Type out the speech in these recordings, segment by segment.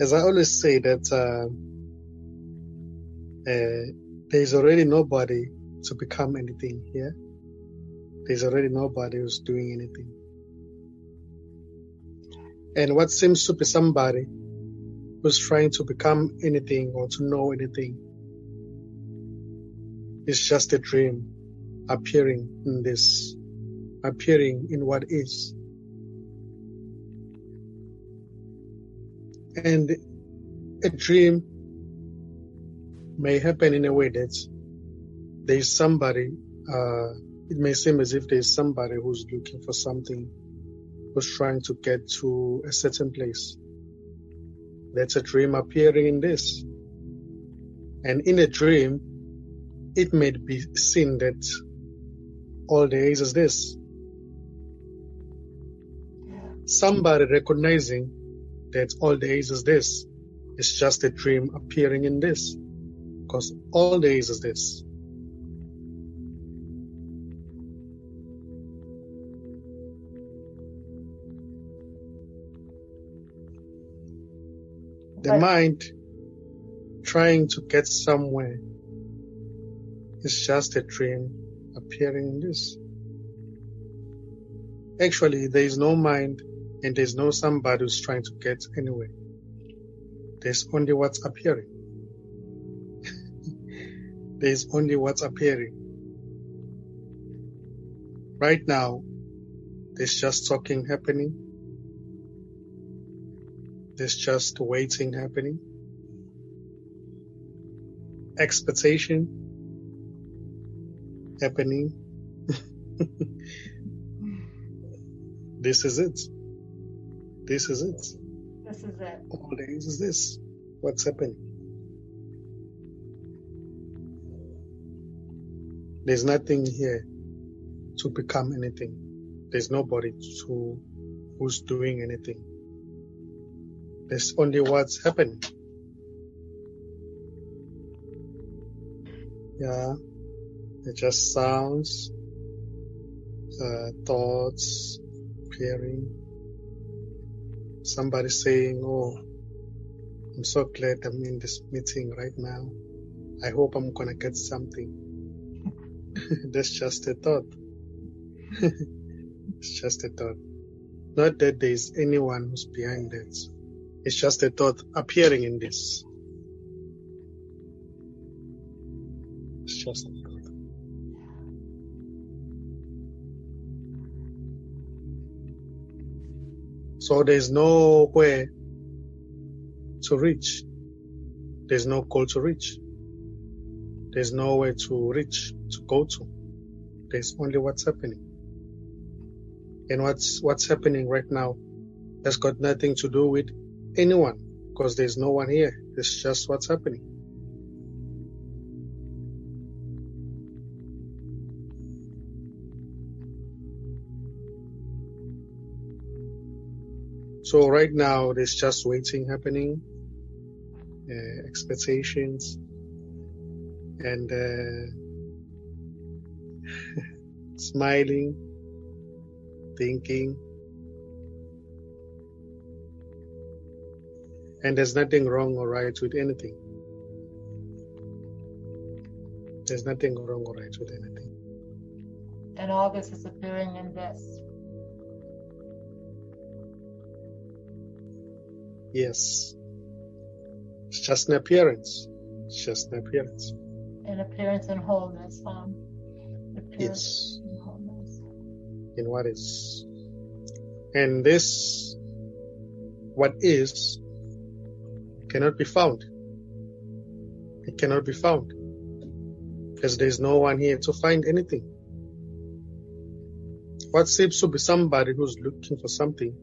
As I always say that there's already nobody to become anything here. There's already nobody who's doing anything. And what seems to be somebody who's trying to become anything or to know anything is just a dream appearing in this, appearing in what is. And a dream may happen in a way that there's somebody, it may seem as if there's somebody who's looking for something, who's trying to get to a certain place. That's a dream appearing in this. And in a dream, it may be seen that all there is this. Somebody recognizing that all there is this. It's just a dream appearing in this. Because all there is this. The mind trying to get somewhere is just a dream appearing in this. Actually, there is no mind and there's no somebody who's trying to get anywhere. There's only what's appearing. There's only what's appearing. Right now, there's just talking happening. There's just waiting happening. Expectation happening. This is it. This is it. This is it. All there is this. What's happening? There's nothing here to become anything. There's nobody who's doing anything. There's only what's happening. Yeah, it just sounds, thoughts appearing. Somebody saying, "Oh, I'm so glad I'm in this meeting right now. I hope I'm gonna get something." That's just a thought. It's just a thought. Not that there's anyone who's behind that. It's just a thought appearing in this. It's just a thought. So there's nowhere to reach. There's no goal to reach. There's nowhere to reach, to go to. There's only what's happening. And what's happening right now has got nothing to do with anyone, because there's no one here. It's just what's happening. So right now, there's just waiting happening, expectations, and smiling, thinking. And there's nothing wrong or right with anything. There's nothing wrong or right with anything. And all this is appearing in this. Yes. It's just an appearance. It's just an appearance. An appearance in wholeness, Yes. in wholeness. In what is. And this, what is, cannot be found. It cannot be found. Because there's no one here to find anything. What seems to be somebody who's looking for something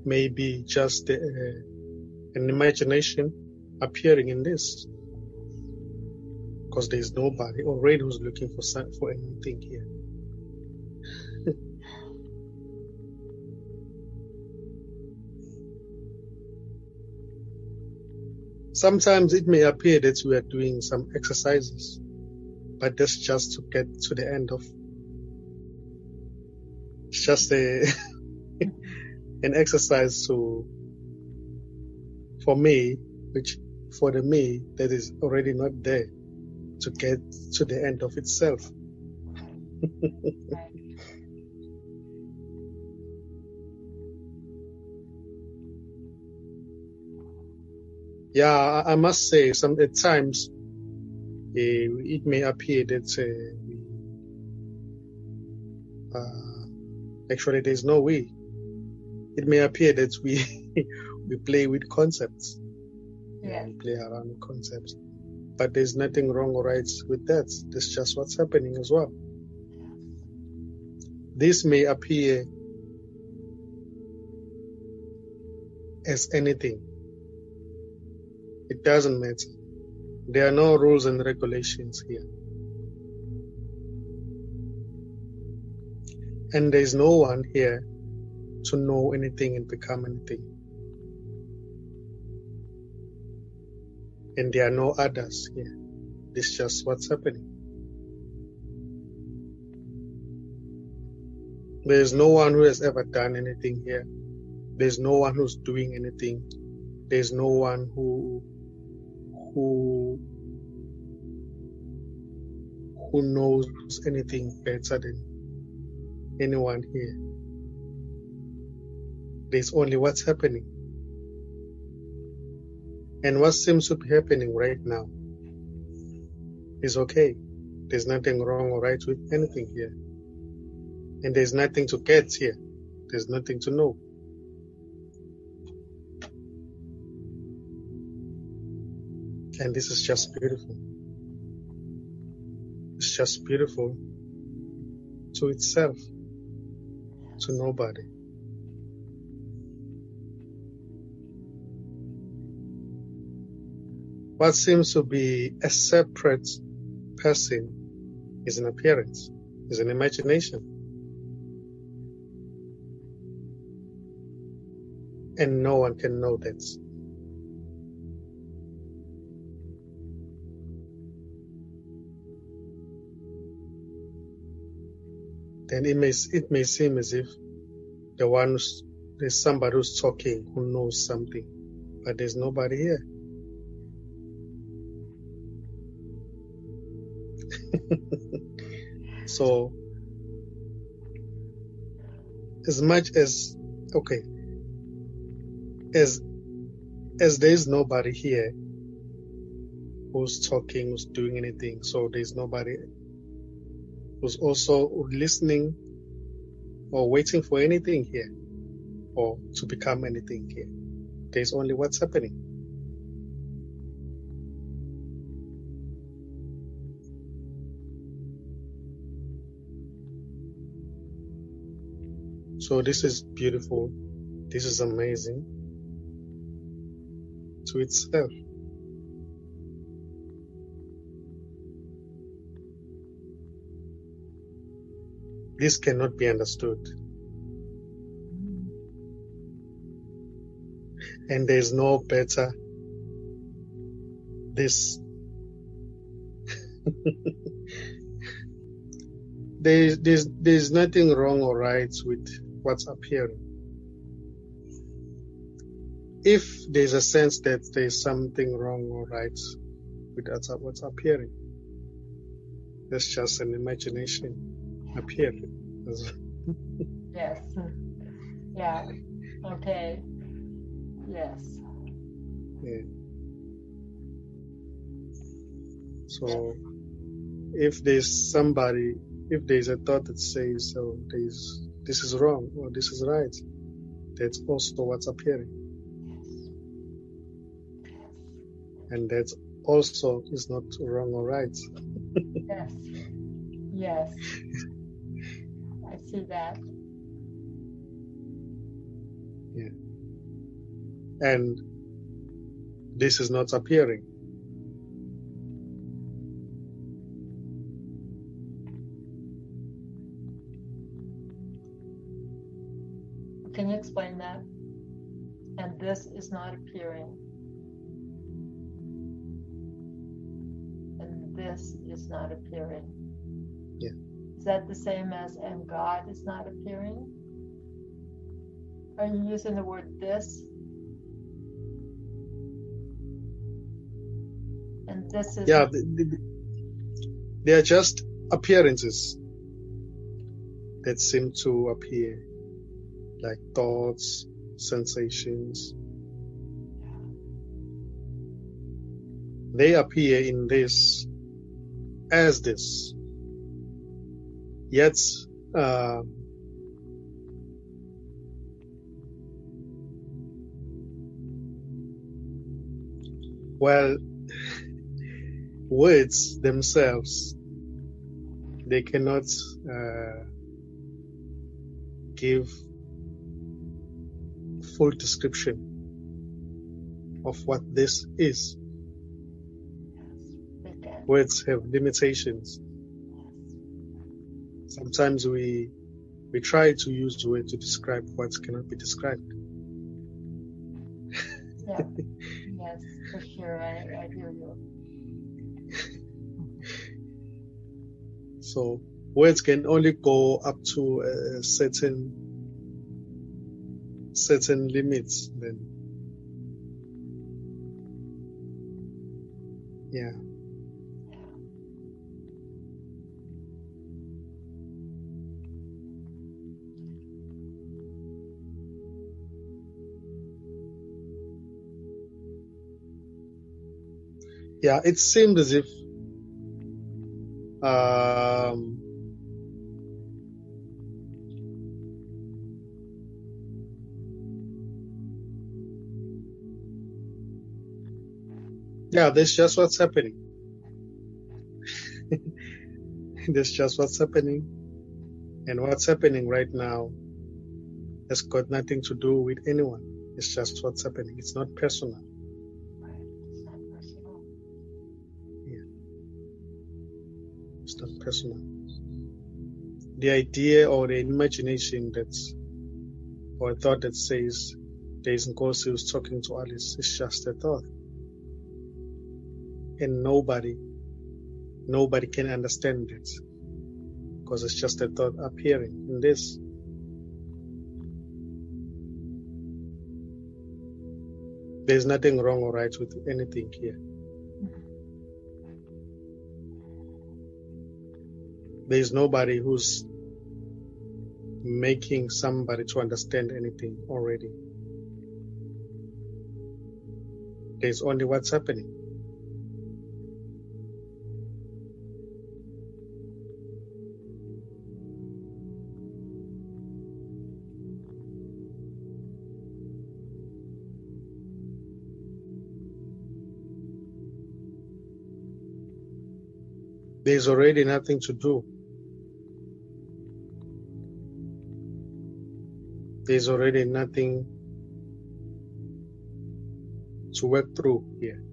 may be just an imagination appearing in this. Because there's nobody already who's looking for anything here. Sometimes it may appear that we are doing some exercises, but that's just to get to the end of. It's just an exercise to for me, which for the me that is already not there to get to the end of itself. Right. Yeah, I must say, at times it may appear that actually there's no we. It may appear that we we play with concepts. Yes. We play around with concepts, but there's nothing wrong or right with that. That's just what's happening as well. This may appear as anything. It doesn't matter. There are no rules and regulations here. And there's no one here to know anything and become anything. And there are no others here. This is just what's happening. There's no one who has ever done anything here. There's no one who's doing anything. There's no one who knows anything better than anyone here. There's only what's happening. And what seems to be happening right now is okay. There's nothing wrong or right with anything here. And there's nothing to get here. There's nothing to know. And this is just beautiful. It's just beautiful to itself, to nobody. What seems to be a separate person is an appearance, is an imagination. And no one can know that. Then it may seem as if there's somebody who's talking who knows something, but there's nobody here. So, as much as, okay, as there's nobody here who's talking, who's doing anything, so there's nobody who's also listening or waiting for anything here or to become anything here. There's only what's happening. So this is beautiful. This is amazing to itself. This cannot be understood. And there's no better this. There's nothing wrong or right with what's appearing. If there's a sense that there's something wrong or right with what's appearing, that's just an imagination appearing. Yes. Yeah. Okay. Yes. Yeah. So if there's a thought that says, oh, this is wrong or this is right, that's also what's appearing. And that also is not wrong or right. Yes. Yes. I see that. Yeah. And this is not appearing. Can you explain that? And this is not appearing. And this is not appearing. Yeah. Is that the same as and God is not appearing? Are you using the word this? And this is... Yeah, they are just appearances that seem to appear, like thoughts, sensations. They appear in this as this. Yet, well, words themselves, they cannot give full description of what this is. Words have limitations. Sometimes we try to use the word to describe what cannot be described. Yeah. Yes, for sure. I hear you. So words can only go up to a certain limits. Then, yeah. Yeah, it seemed as if yeah, that's just what's happening. That's just what's happening. And what's happening right now has got nothing to do with anyone. It's just what's happening. It's not personal. Right. It's not personal. Yeah. It's not personal. The idea or the imagination or a thought that says Alice Nkosi was talking to Alice is just a thought. And nobody can understand it because it's just a thought appearing in this. There's nothing wrong or right with anything here. There's nobody who's making somebody to understand anything already. There's only what's happening. There's already nothing to do. There's already nothing to work through here.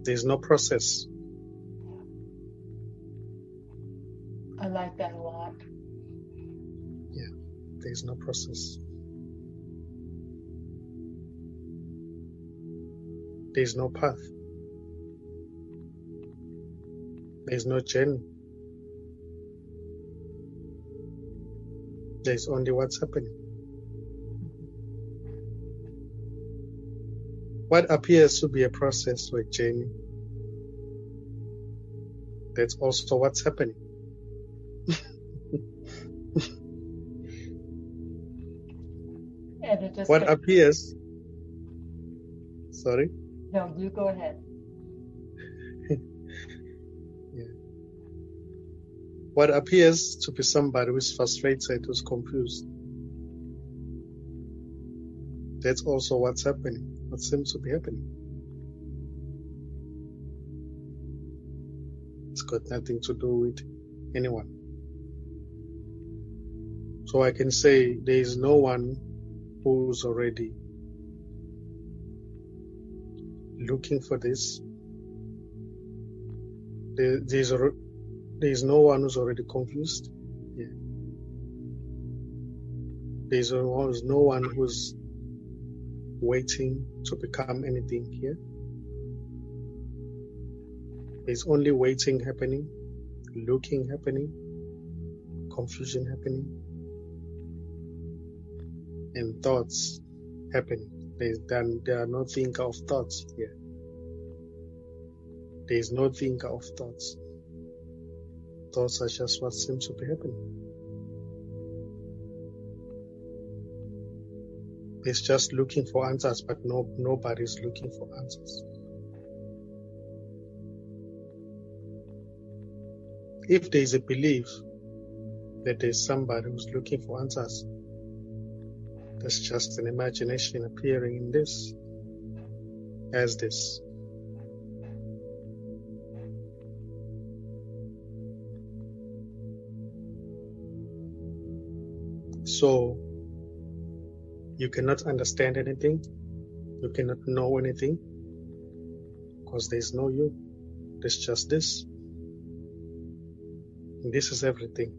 There's no process. I like that a lot. Yeah, there's no process. There's no path. There's no journey. There's only what's happening. What appears to be a process or a journey, that's also what's happening. And it just What appears... Sorry? No, you go ahead. Yeah. What appears to be somebody who's frustrated, who's confused, that's also what's happening, what seems to be happening. It's got nothing to do with anyone. So I can say there is no one who's already looking for this. There's no one who's already confused. Yeah. There's no one who's waiting to become anything here. There's only waiting happening, looking happening, confusion happening, and thoughts happening. There are no thinker of thoughts here. There is no thinker of thoughts. Thoughts are just what seems to be happening. It's just looking for answers, but nobody's looking for answers. If there is a belief that there is somebody who's looking for answers, that's just an imagination appearing in this, as this. So, you cannot understand anything, you cannot know anything, because there is no you. There's just this. And this is everything.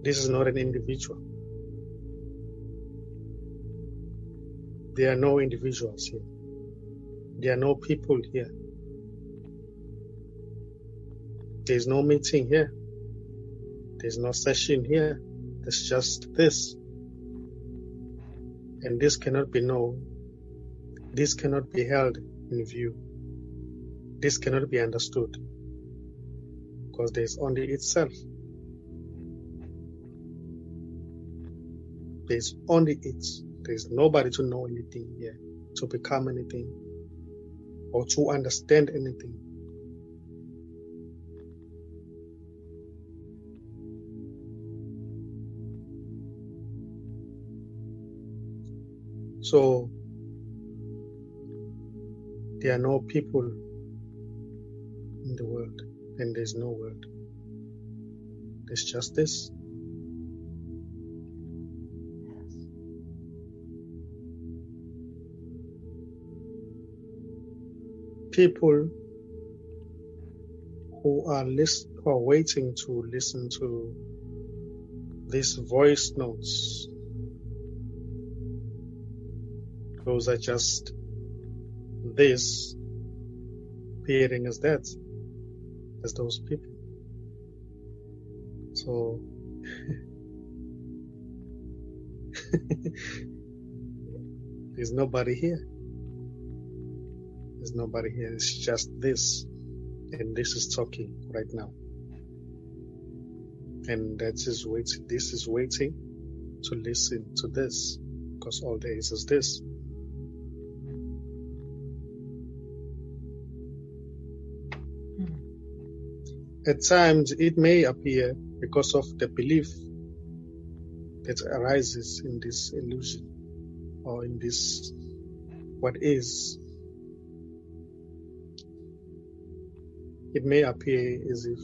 This is not an individual. There are no individuals here. There are no people here. There's no meeting here. There's no session here. There's just this. And this cannot be known. This cannot be held in view. This cannot be understood. Because there's only itself. There's only it. There's nobody to know anything here, to become anything, or to understand anything. So, there are no people in the world, and there's no world. There's just this. People who are waiting to listen to these voice notes, those are just this appearing as that, as those people. So there's nobody here. There's nobody here. It's just this, and this is talking right now, and that is waiting. This is waiting to listen to this, because all there is this. At times, it may appear because of the belief that arises in this illusion, or in this what is. It may appear as if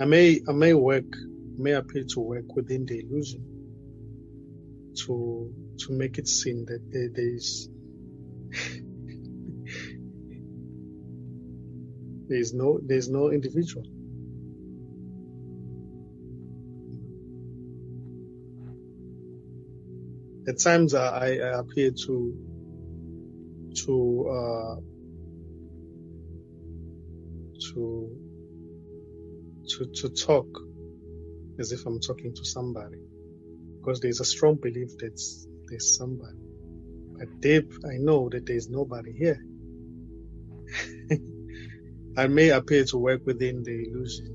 I may appear to work within the illusion to make it seem that there's no individual. At times I appear to talk as if I'm talking to somebody, because there's a strong belief that there's somebody. But deep, I know that there's nobody here. I may appear to work within the illusion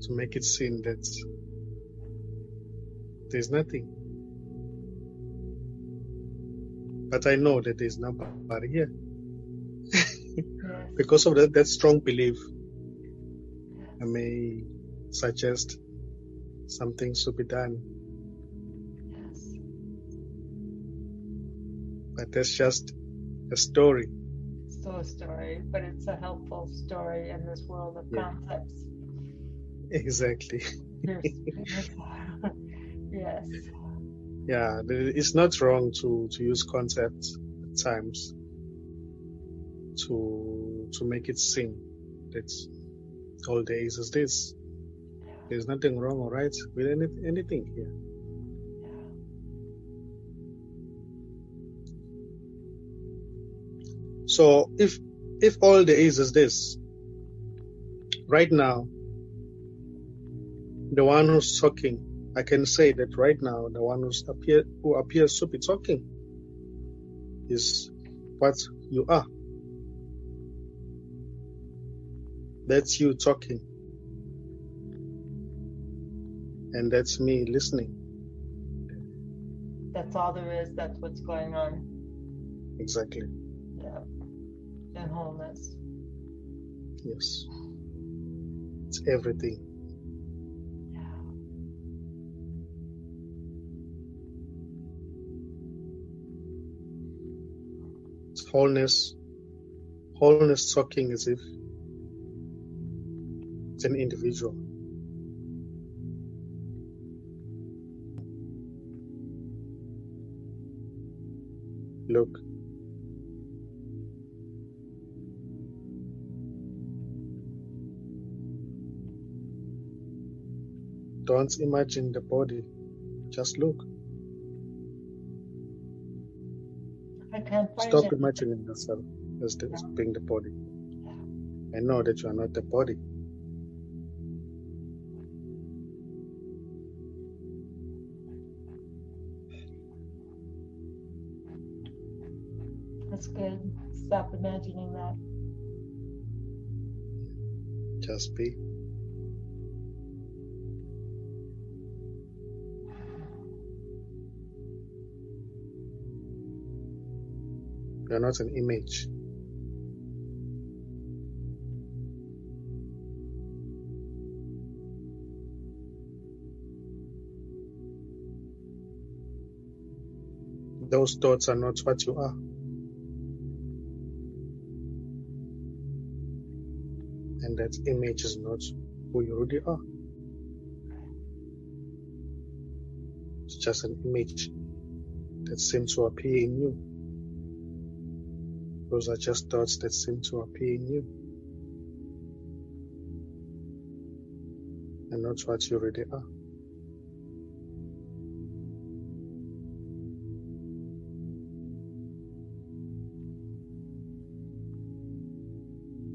to make it seem that there's nothing. But I know that there's nobody here. Because of that strong belief, I may suggest something should be done. Yes. But that's just a story. Still a story, but it's a helpful story in this world of concepts. Exactly. Yes. Yeah, it's not wrong to use concepts at times to make it seem that all there is this. There's nothing wrong or right with anything here. So if all there is this, right now, the one who's talking, I can say that right now, the one who appears to be talking is what you are. That's you talking. And that's me listening. That's all there is. That's what's going on. Exactly. Yeah. In wholeness. Yes. It's everything. Yeah. It's wholeness. Wholeness talking as if it's an individual. Look. Don't imagine the body. Just look. I can't find Stop it. imagining yourself as being the body. I know that you are not the body. That's good. Stop imagining that. Just be. You are not an image. Those thoughts are not what you are. And that image is not who you really are. It's just an image that seems to appear in you. Those are just thoughts that seem to appear in you. And not what you really are.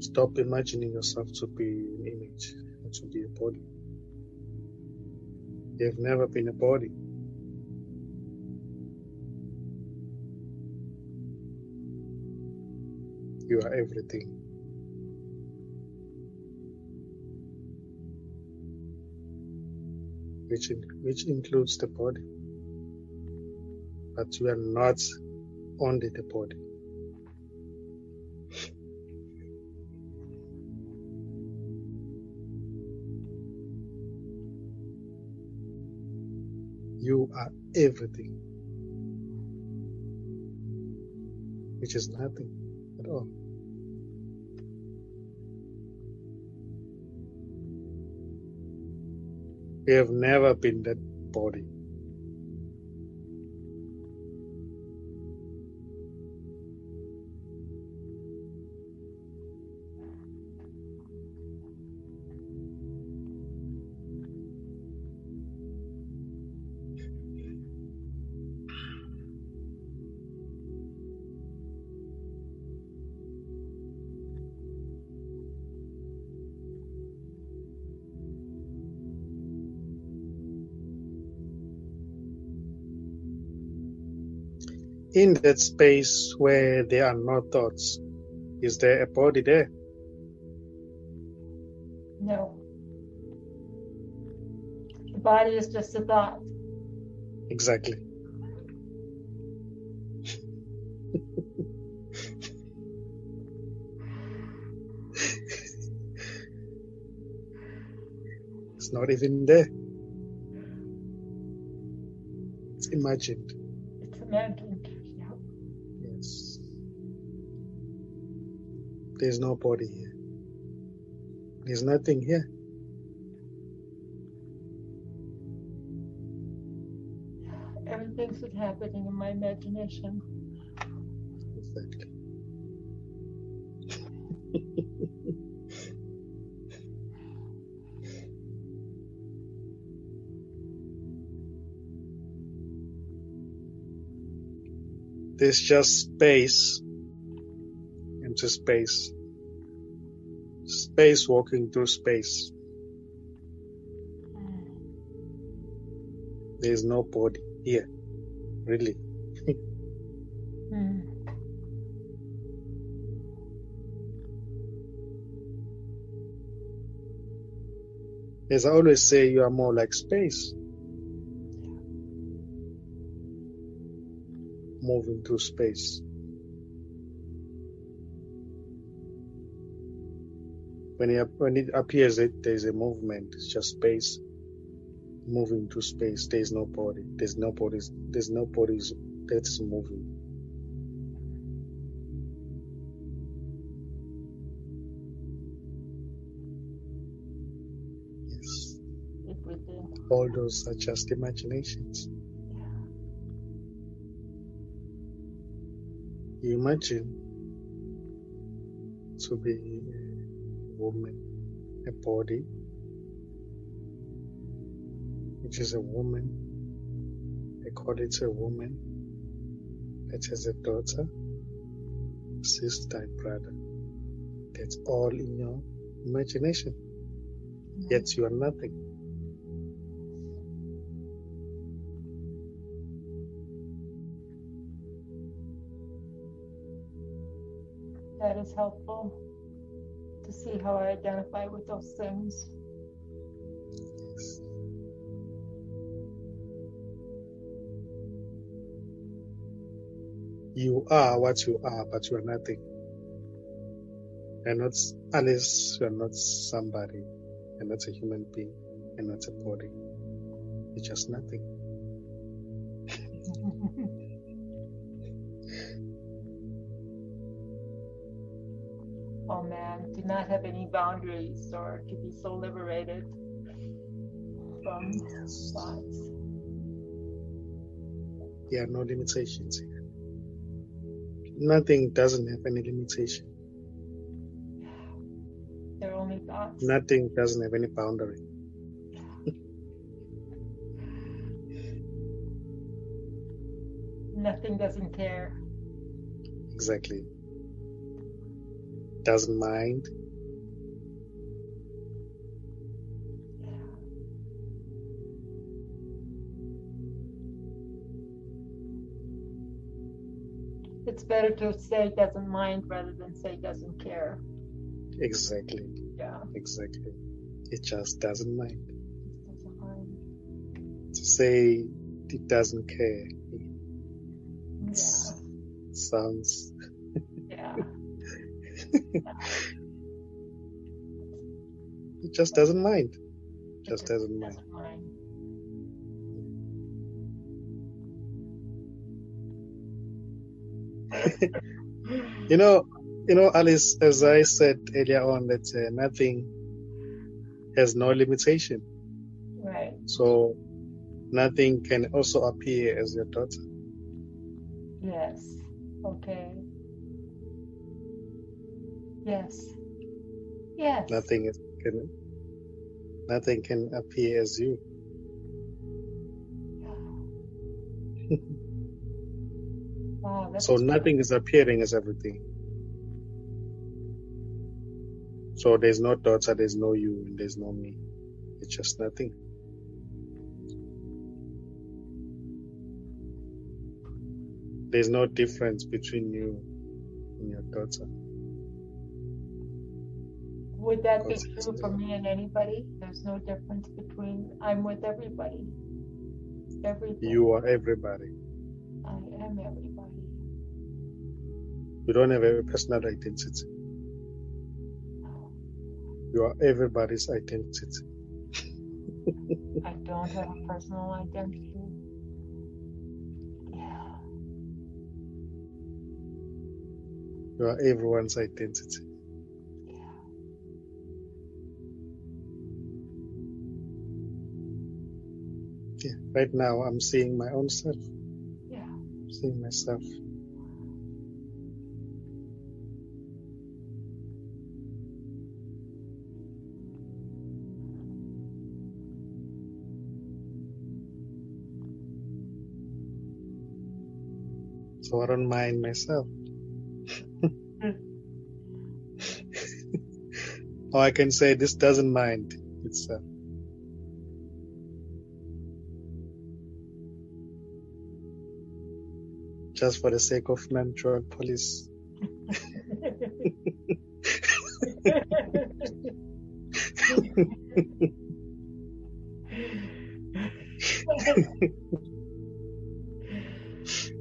Stop imagining yourself to be an image or to be a body. You have never been a body. You are everything. Which includes the body. But you are not only the body. You are everything, which is nothing at all. You have never been that body. In that space where there are no thoughts, is there a body there? No. The body is just a thought. Exactly. It's not even there. It's imagined. It's imagined. Yeah. Yes. There's no body here. There's nothing here. Everything's happening in my imagination. Exactly. There's just space, empty space. Space walking through space. There is no body here, really. As I always say, you are more like space, moving through space. When it appears that there is a movement, it's just space moving through space. There is no body. There's no body that's moving. Yes. All those are just imaginations. You imagine to be a woman, a body, which is a woman, according to a woman that has a daughter, sister, and brother. That's all in your imagination. Yet you are nothing. That is helpful to see how I identify with those things. Yes. You are what you are, but you are nothing. You're not Alice, you're not somebody, you're not a human being, you're not a body. You're just nothing. Oh man, do not have any boundaries or to be so liberated from thoughts. There are no limitations here. Nothing doesn't have any limitation. They're only thoughts. Nothing doesn't have any boundary. Nothing doesn't care. Exactly. Doesn't mind. It's better to say doesn't mind rather than say doesn't care. Exactly. Yeah. Exactly. It just doesn't mind. It doesn't mind. To say it doesn't care. Yeah. Sounds. Yeah. It just doesn't mind. Just It doesn't mind. doesn't mind. You know, Alice, as I said earlier on, that nothing has no limitation. Right. So nothing can also appear as your daughter. Yes. Okay. Yes. Yes. Nothing can appear as you. Wow, that's So nothing is appearing as everything. So there's no daughter, there's no you, and there's no me. It's just nothing. There's no difference between you and your daughter. Would that be true for me and anybody? There's no difference between, I'm with everybody. Everything. You are everybody. I am everybody. You don't have a personal identity. You are everybody's identity. I don't have a personal identity. Yeah. You are everyone's identity. Yeah. Yeah. Right now, I'm seeing my own self. Yeah. I'm seeing myself. So I don't mind myself. Or I can say this doesn't mind itself. just for the sake of non-drug police.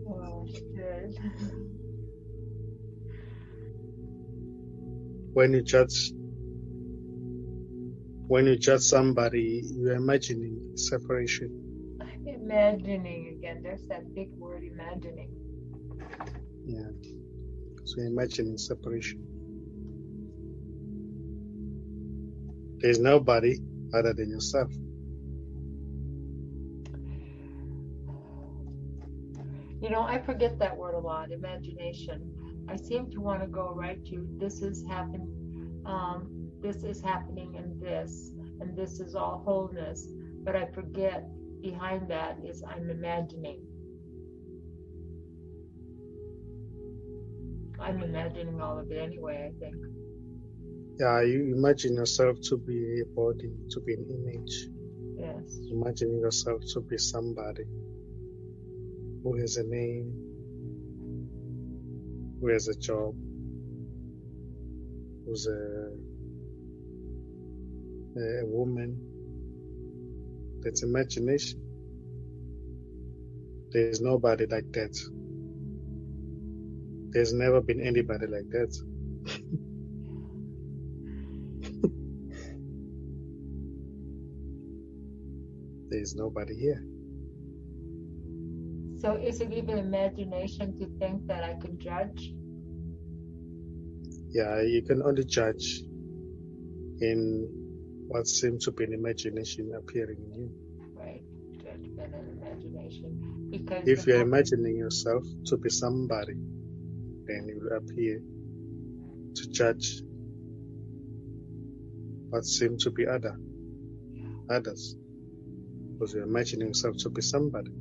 Oh, good. When you judge somebody, you're imagining separation. I'm imagining again. There's that big word, imagining. Yeah. So you're imagining separation. There's nobody other than yourself. You know, I forget that word a lot, imagination. I seem to want to go right to this is happening in this, and this is all wholeness. But I forget behind that is I'm imagining. I'm imagining all of it anyway, I think. Yeah, you imagine yourself to be a body, to be an image. Yes. Imagining yourself to be somebody who has a name, who has a job, who's a woman. That's imagination. There's nobody like that. There's never been anybody like that. There's nobody here. So is it even imagination to think that I can judge? Yeah, you can only judge in what seems to be an imagination appearing in you. Right, judgment and imagination. Because if you're imagining yourself to be somebody, then you will appear to judge what seem to be others, because you're imagining yourself to be somebody.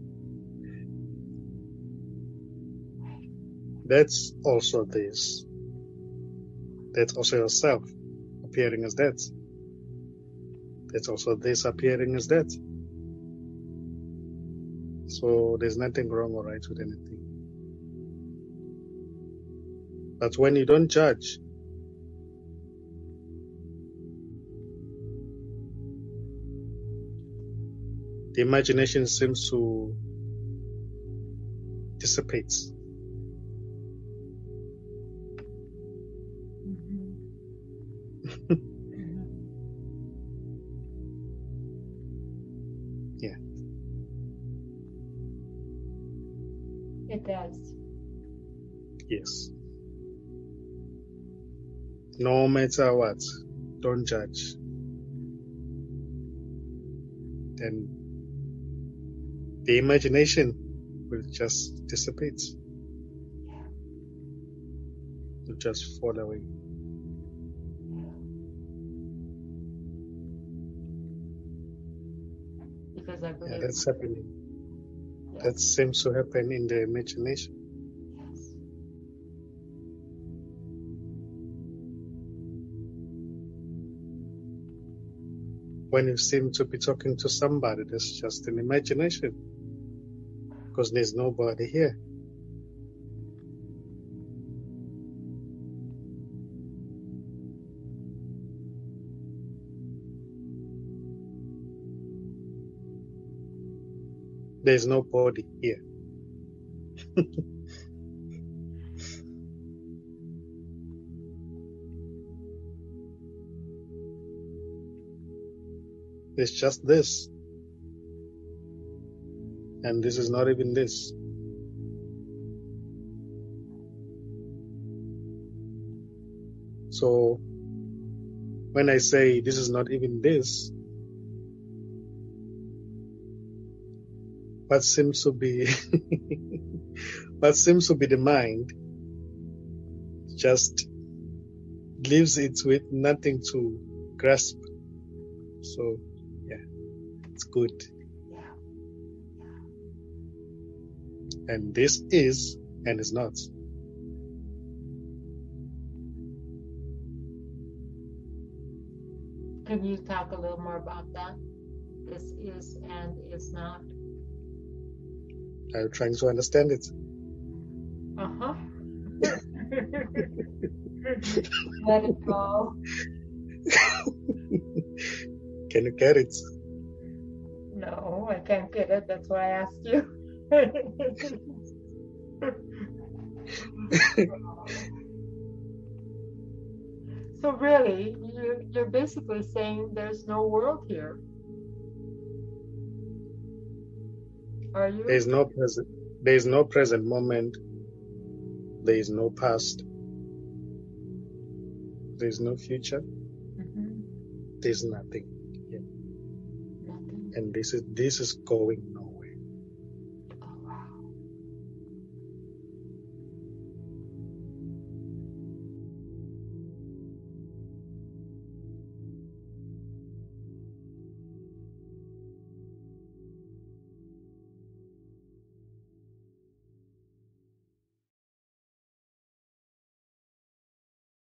That's also this. That's also yourself appearing as that. That's also this appearing as that. So there's nothing wrong or right with anything. But when you don't judge, the imagination seems to dissipate. Yeah. It does. Yes. No matter what, don't judge. Then the imagination will just dissipate. Will just fall away. Because I believe that's happening. Yes. That seems to happen in the imagination. Yes. When you seem to be talking to somebody, that's just an imagination, because there's nobody here. There's nobody here. It's just this. And this is not even this. So when I say this is not even this, what seems to be the mind just leaves it with nothing to grasp. So yeah, it's good. Yeah. And this is and is not. Can you talk a little more about that? This is and is not. Are you trying to understand it? Uh-huh. Let it go. Can you get it? No, I can't get it. That's why I asked you. So really, you're basically saying there's no world here. Are you? There is no present. There is no present moment. There is no past. There is no future. Mm-hmm. There's nothing. Nothing. And this is going on.